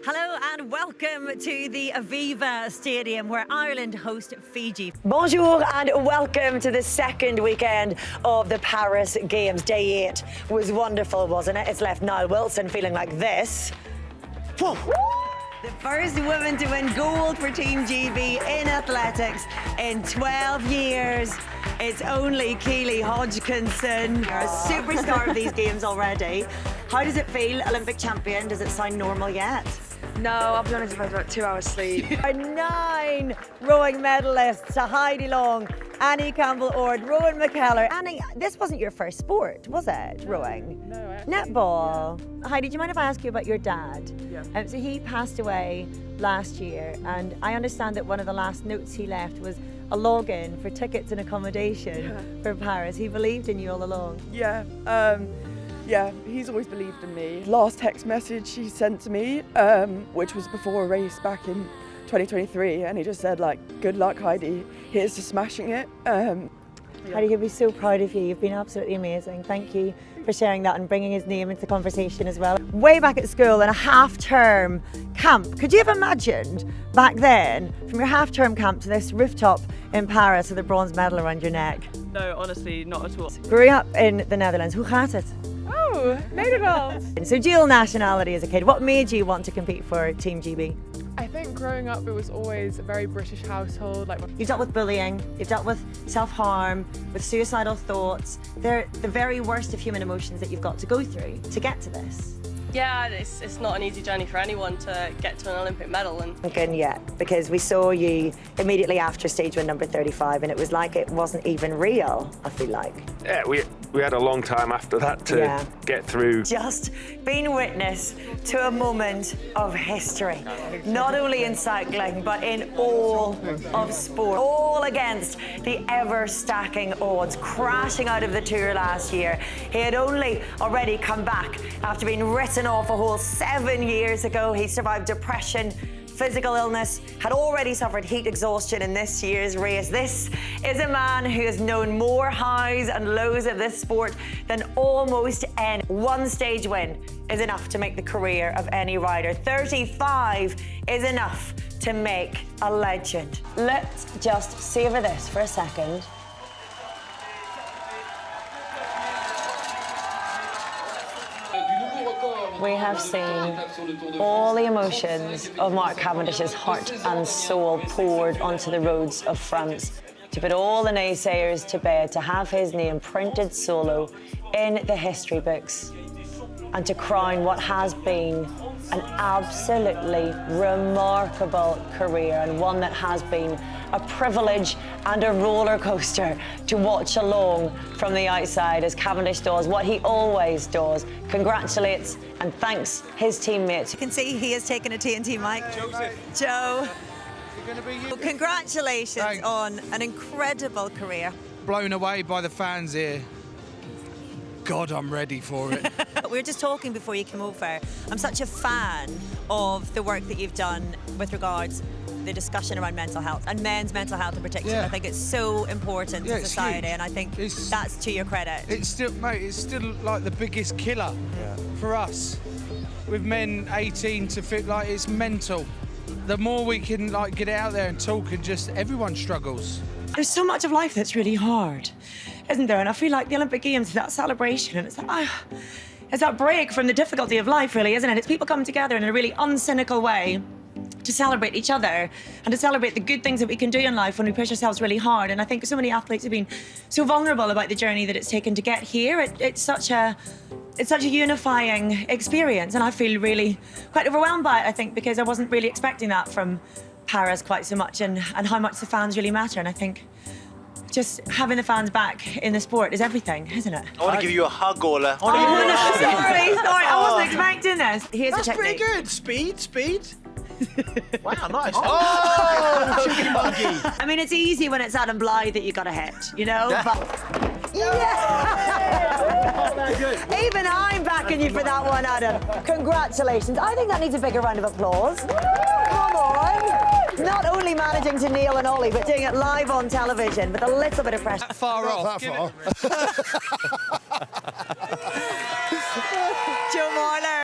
Hello and welcome to the Aviva Stadium where Ireland host Fiji. Bonjour and welcome to the second weekend of the Paris Games. Day 8 was wonderful, wasn't it? It's left Niall Wilson feeling like this. Whew. The first woman to win gold for Team GB in athletics in 12 years. It's only Keely Hodgkinson. You're a superstar of these games already. How does it feel, Olympic champion? Does it sound normal yet? No, I'll be honest, I've had about 2 hours sleep. Our 9 rowing medalists, Heidi Long, Annie Campbell-Ord, Rowan McKellar. Annie, this wasn't your first sport, was it, rowing? No, Netball. Heidi, do you mind if I ask you about your dad? Yeah. So he passed away last year, and I understand that one of the last notes he left was a login for tickets and accommodation for Paris. He believed in you all along. Yeah, he's always believed in me. Last text message he sent to me, which was before a race back in 2023, and he just said, like, good luck, Heidi. Here's to smashing it. Heidi, he'll be so proud of you. You've been absolutely amazing. Thank you for sharing that and bringing his name into the conversation as well. Way back at school in a half-term camp, could you have imagined back then, from your half-term camp to this rooftop in Paris with a bronze medal around your neck? No, honestly, not at all. Growing up in the Netherlands, hoe gaat het? Oh, Nederland! So dual nationality as a kid, what made you want to compete for Team GB? I think growing up it was always a very British household. Like, You've dealt with bullying, you've dealt with self-harm, with suicidal thoughts. They're the very worst of human emotions that you've got to go through to get to this. Yeah, it's not an easy journey for anyone to get to an Olympic medal. Again, yeah, because we saw you immediately after stage win number 35 and it was like it wasn't even real, I feel like. Yeah, we had a long time after that to get through. Just been witness to a moment of history, not only in cycling, but in all of sport. All against the ever-stacking odds, crashing out of the Tour last year. He had only already come back after being written off a whole 7 years ago. He survived depression, physical illness, had already suffered heat exhaustion in this year's race. This is a man who has known more highs and lows of this sport than almost any. One stage win is enough to make the career of any rider. 35 is enough to make a legend. Let's just savor this for a second. We have seen all the emotions of Mark Cavendish's heart and soul poured onto the roads of France to put all the naysayers to bed, to have his name printed solo in the history books and to crown what has been an absolutely remarkable career and one that has been a privilege and a roller coaster to watch along from the outside as Cavendish does what he always does, congratulates and thanks his teammates. You can see he has taken a TNT mic. Joe. Congratulations on an incredible career. Blown away by the fans here. God, I'm ready for it. We were just talking before you came over. I'm such a fan of the work that you've done with regards the discussion around mental health and men's mental health in particular. Yeah. I think it's so important to it's society, huge. and I think that's to your credit. It's still, mate, it's still like the biggest killer for us. With men 18 to 50, like it's mental. The more we can like get out there and talk and just, everyone struggles. There's so much of life that's really hard, isn't there? And I feel like the Olympic Games is that celebration, and it's like, it's that break from the difficulty of life, really, isn't it? It's people coming together in a really uncynical way to celebrate each other and to celebrate the good things that we can do in life when we push ourselves really hard. And I think so many athletes have been so vulnerable about the journey that it's taken to get here. It's such a unifying experience, and I feel really quite overwhelmed by it, I think, because I wasn't really expecting that from Paris quite so much, and how much the fans really matter. And I think just having the fans back in the sport is everything, isn't it? I want to give you a hug, Orla. Sorry, I wasn't expecting this. Here's That's the technique. pretty good. Speed. Wow, nice. Oh, chicken monkey. I mean, it's easy when it's Adam Blythe that you got to hit, you know? But even I'm backing you for that one, Adam. Congratulations. I think that needs a bigger round of applause. Come on. Not only managing to kneel and ollie, but doing it live on television with a little bit of pressure. Far off. That far. Joe Marler.